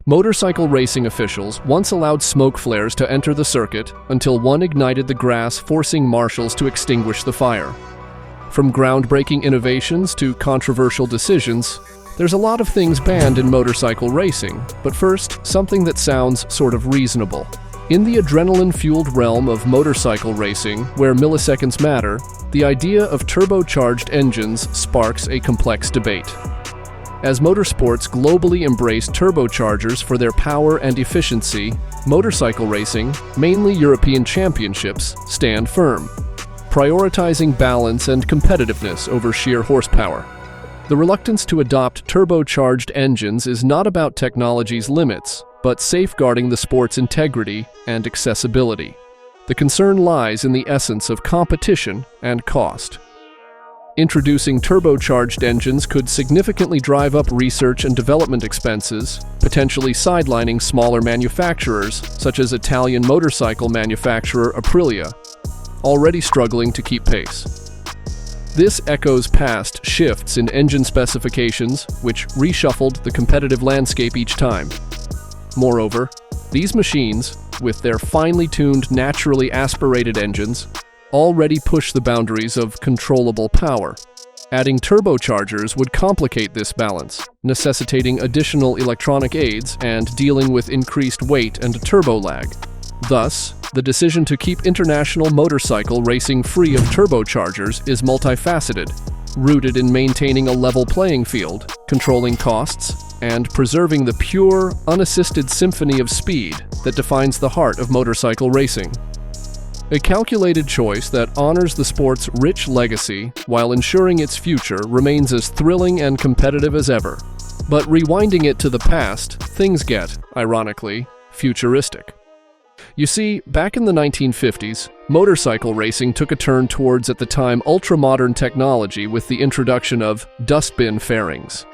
Motorcycle racing officials once allowed smoke flares to enter the circuit until one ignited the grass, forcing marshals to extinguish the fire. From groundbreaking innovations to controversial decisions, there's a lot of things banned in motorcycle racing, but first, something that sounds sort of reasonable. In the adrenaline-fueled realm of motorcycle racing, where milliseconds matter, the idea of turbocharged engines sparks a complex debate. As motorsports globally embrace turbochargers for their power and efficiency, motorcycle racing, mainly European championships, stand firm, prioritizing balance and competitiveness over sheer horsepower. The reluctance to adopt turbocharged engines is not about technology's limits, but safeguarding the sport's integrity and accessibility. The concern lies in the essence of competition and cost. Introducing turbocharged engines could significantly drive up research and development expenses, potentially sidelining smaller manufacturers, such as Italian motorcycle manufacturer Aprilia, already struggling to keep pace. This echoes past shifts in engine specifications, which reshuffled the competitive landscape each time. Moreover, these machines, with their finely tuned, naturally aspirated engines, already push the boundaries of controllable power. Adding turbochargers would complicate this balance, necessitating additional electronic aids and dealing with increased weight and turbo lag. Thus, the decision to keep international motorcycle racing free of turbochargers is multifaceted, rooted in maintaining a level playing field, controlling costs, and preserving the pure, unassisted symphony of speed that defines the heart of motorcycle racing. A calculated choice that honors the sport's rich legacy while ensuring its future remains as thrilling and competitive as ever. But rewinding it to the past, things get, ironically, futuristic. You see, back in the 1950s, motorcycle racing took a turn towards, at the time, ultra-modern technology with the introduction of dustbin fairings.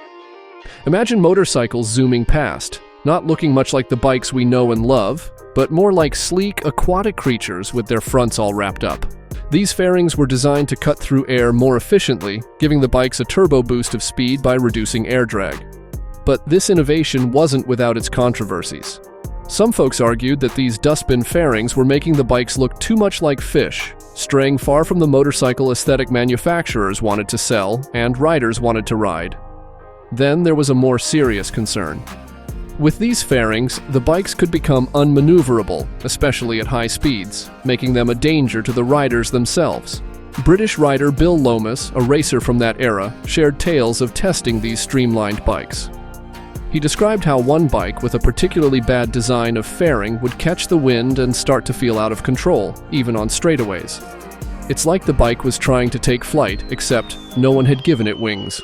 Imagine motorcycles zooming past, not looking much like the bikes we know and love, but more like sleek, aquatic creatures with their fronts all wrapped up. These fairings were designed to cut through air more efficiently, giving the bikes a turbo boost of speed by reducing air drag. But this innovation wasn't without its controversies. Some folks argued that these dustbin fairings were making the bikes look too much like fish, straying far from the motorcycle aesthetic manufacturers wanted to sell and riders wanted to ride. Then there was a more serious concern. With these fairings, the bikes could become unmaneuverable, especially at high speeds, making them a danger to the riders themselves. British rider Bill Lomas, a racer from that era, shared tales of testing these streamlined bikes. He described how one bike with a particularly bad design of fairing would catch the wind and start to feel out of control, even on straightaways. It's like the bike was trying to take flight, except no one had given it wings.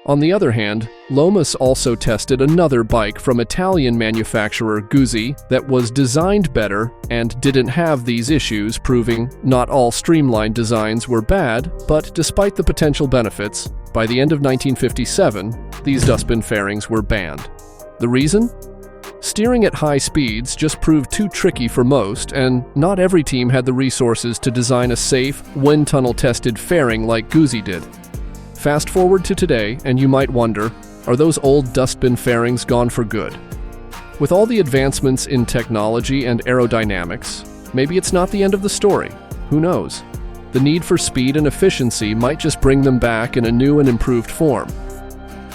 On the other hand, Lomas also tested another bike from Italian manufacturer Guzzi that was designed better and didn't have these issues, proving not all streamlined designs were bad, but despite the potential benefits, by the end of 1957, these dustbin fairings were banned. The reason? Steering at high speeds just proved too tricky for most, and not every team had the resources to design a safe, wind tunnel-tested fairing like Guzzi did. Fast forward to today, and you might wonder, are those old dustbin fairings gone for good? With all the advancements in technology and aerodynamics, maybe it's not the end of the story. Who knows? The need for speed and efficiency might just bring them back in a new and improved form.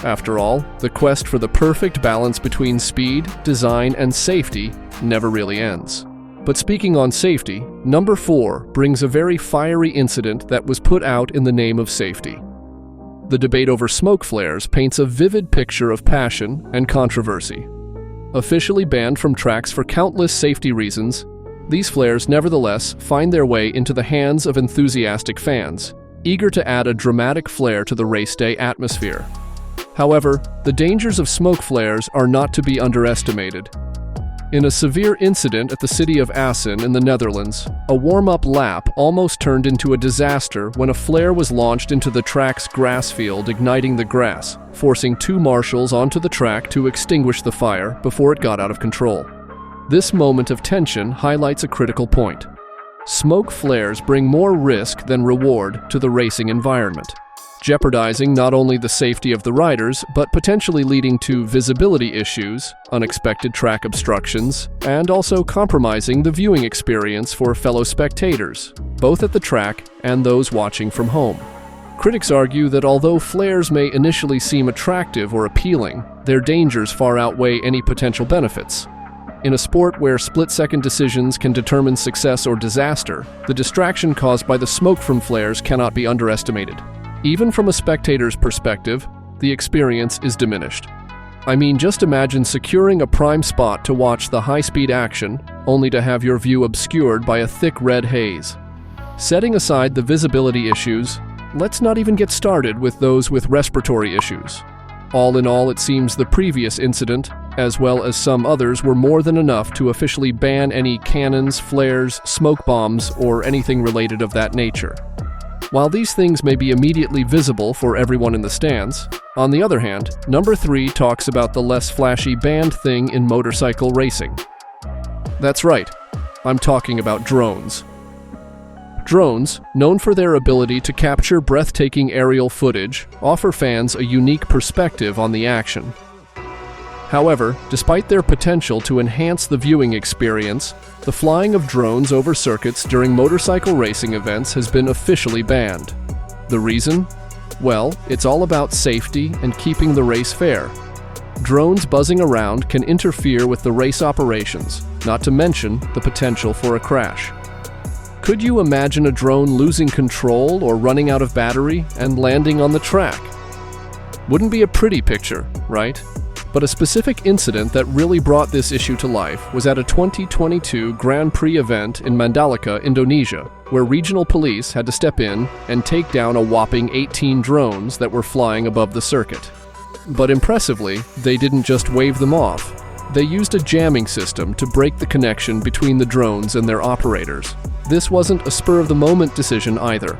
After all, the quest for the perfect balance between speed, design, and safety never really ends. But speaking on safety, number 4 brings a very fiery incident that was put out in the name of safety. The debate over smoke flares paints a vivid picture of passion and controversy. Officially banned from tracks for countless safety reasons, these flares nevertheless find their way into the hands of enthusiastic fans, eager to add a dramatic flair to the race day atmosphere. However, the dangers of smoke flares are not to be underestimated. In a severe incident at the city of Assen in the Netherlands, a warm-up lap almost turned into a disaster when a flare was launched into the track's grass field, igniting the grass, forcing 2 marshals onto the track to extinguish the fire before it got out of control. This moment of tension highlights a critical point. Smoke flares bring more risk than reward to the racing environment. jeopardizing not only the safety of the riders, but potentially leading to visibility issues, unexpected track obstructions, and also compromising the viewing experience for fellow spectators, both at the track and those watching from home. Critics argue that although flares may initially seem attractive or appealing, their dangers far outweigh any potential benefits. In a sport where split-second decisions can determine success or disaster, the distraction caused by the smoke from flares cannot be underestimated. Even from a spectator's perspective, the experience is diminished. I mean, just imagine securing a prime spot to watch the high-speed action, only to have your view obscured by a thick red haze. Setting aside the visibility issues, let's not even get started with those with respiratory issues. All in all, it seems the previous incident, as well as some others, were more than enough to officially ban any cannons, flares, smoke bombs, or anything related of that nature. While these things may be immediately visible for everyone in the stands, on the other hand, number 3 talks about the less flashy banned thing in motorcycle racing. That's right, I'm talking about drones. Drones, known for their ability to capture breathtaking aerial footage, offer fans a unique perspective on the action. However, despite their potential to enhance the viewing experience, the flying of drones over circuits during motorcycle racing events has been officially banned. The reason? Well, it's all about safety and keeping the race fair. Drones buzzing around can interfere with the race operations, not to mention the potential for a crash. Could you imagine a drone losing control or running out of battery and landing on the track? Wouldn't be a pretty picture, right? But a specific incident that really brought this issue to life was at a 2022 Grand Prix event in Mandalika, Indonesia, where regional police had to step in and take down a whopping 18 drones that were flying above the circuit. But impressively, they didn't just wave them off. They used a jamming system to break the connection between the drones and their operators. This wasn't a spur-of-the-moment decision either.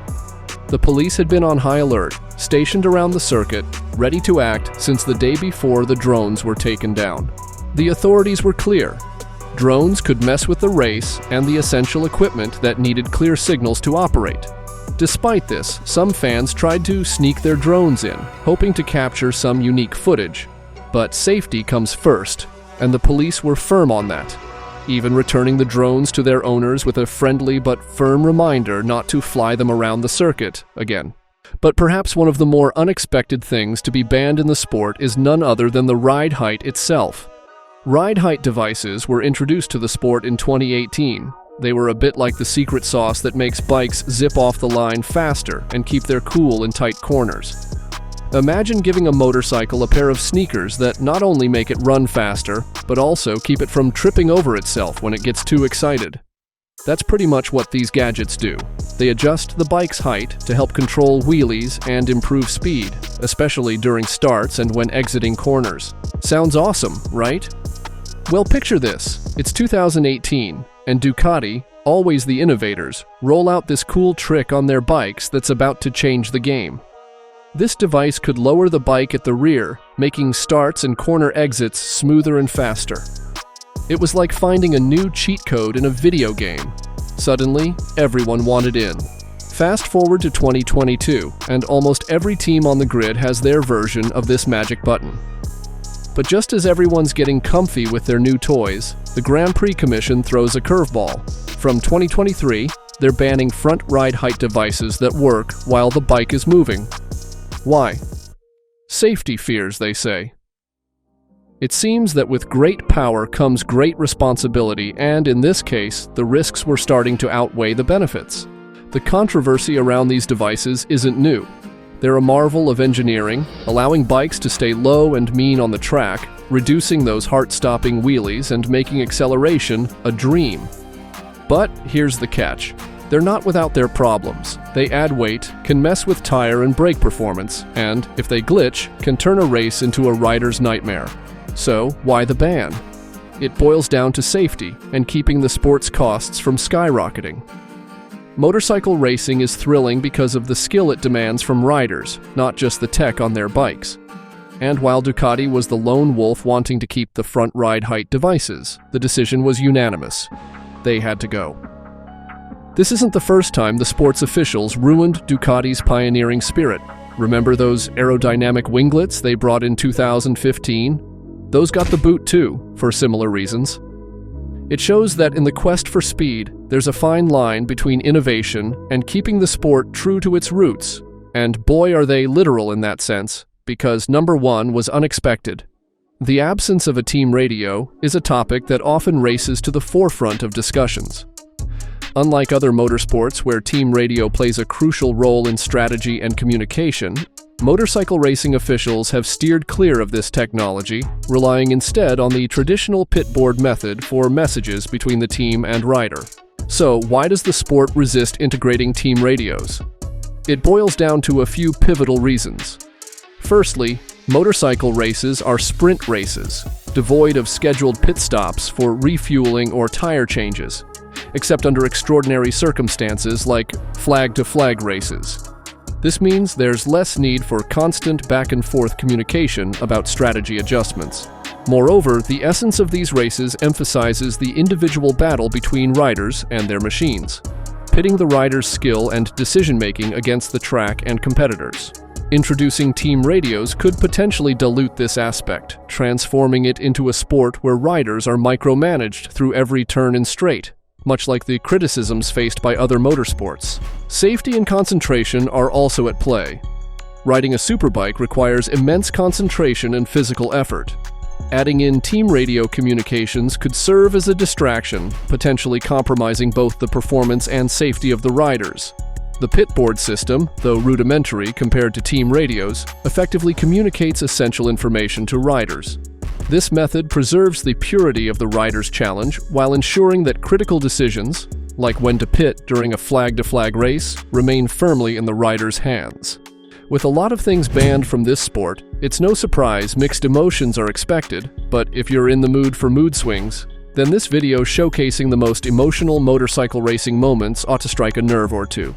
The police had been on high alert, stationed around the circuit, ready to act since the day before the drones were taken down. The authorities were clear. Drones could mess with the race and the essential equipment that needed clear signals to operate. Despite this, some fans tried to sneak their drones in, hoping to capture some unique footage. But safety comes first, and the police were firm on that, even returning the drones to their owners with a friendly but firm reminder not to fly them around the circuit again. But perhaps one of the more unexpected things to be banned in the sport is none other than the ride height itself. Ride height devices were introduced to the sport in 2018. They were a bit like the secret sauce that makes bikes zip off the line faster and keep their cool in tight corners. Imagine giving a motorcycle a pair of sneakers that not only make it run faster, but also keep it from tripping over itself when it gets too excited. That's pretty much what these gadgets do. They adjust the bike's height to help control wheelies and improve speed, especially during starts and when exiting corners. Sounds awesome, right? Well, picture this. It's 2018, and Ducati, always the innovators, roll out this cool trick on their bikes that's about to change the game. This device could lower the bike at the rear, making starts and corner exits smoother and faster. It was like finding a new cheat code in a video game. Suddenly, everyone wanted in. Fast forward to 2022, and almost every team on the grid has their version of this magic button. But just as everyone's getting comfy with their new toys, the Grand Prix Commission throws a curveball. From 2023, they're banning front ride height devices that work while the bike is moving. Why? Safety fears, they say. It seems that with great power comes great responsibility, and in this case, the risks were starting to outweigh the benefits. The controversy around these devices isn't new. They're a marvel of engineering, allowing bikes to stay low and mean on the track, reducing those heart-stopping wheelies and making acceleration a dream. But here's the catch. They're not without their problems. They add weight, can mess with tire and brake performance, and, if they glitch, can turn a race into a rider's nightmare. So, why the ban? It boils down to safety and keeping the sport's costs from skyrocketing. Motorcycle racing is thrilling because of the skill it demands from riders, not just the tech on their bikes. And while Ducati was the lone wolf wanting to keep the front ride height devices, the decision was unanimous. They had to go. This isn't the first time the sport's officials ruined Ducati's pioneering spirit. Remember those aerodynamic winglets they brought in 2015? Those got the boot too, for similar reasons. It shows that in the quest for speed, there's a fine line between innovation and keeping the sport true to its roots. And boy are they literal in that sense, because number one was unexpected. The absence of a team radio is a topic that often races to the forefront of discussions. Unlike other motorsports where team radio plays a crucial role in strategy and communication, motorcycle racing officials have steered clear of this technology, relying instead on the traditional pitboard method for messages between the team and rider. So, why does the sport resist integrating team radios? It boils down to a few pivotal reasons. Firstly, motorcycle races are sprint races, devoid of scheduled pit stops for refueling or tire changes, except under extraordinary circumstances like flag-to-flag races. This means there's less need for constant back-and-forth communication about strategy adjustments. Moreover, the essence of these races emphasizes the individual battle between riders and their machines, pitting the rider's skill and decision-making against the track and competitors. Introducing team radios could potentially dilute this aspect, transforming it into a sport where riders are micromanaged through every turn and straight, much like the criticisms faced by other motorsports. Safety and concentration are also at play. Riding a superbike requires immense concentration and physical effort. Adding in team radio communications could serve as a distraction, potentially compromising both the performance and safety of the riders. The pitboard system, though rudimentary compared to team radios, effectively communicates essential information to riders. This method preserves the purity of the rider's challenge while ensuring that critical decisions, like when to pit during a flag-to-flag race, remain firmly in the rider's hands. With a lot of things banned from this sport, it's no surprise mixed emotions are expected, but if you're in the mood for mood swings, then this video showcasing the most emotional motorcycle racing moments ought to strike a nerve or two.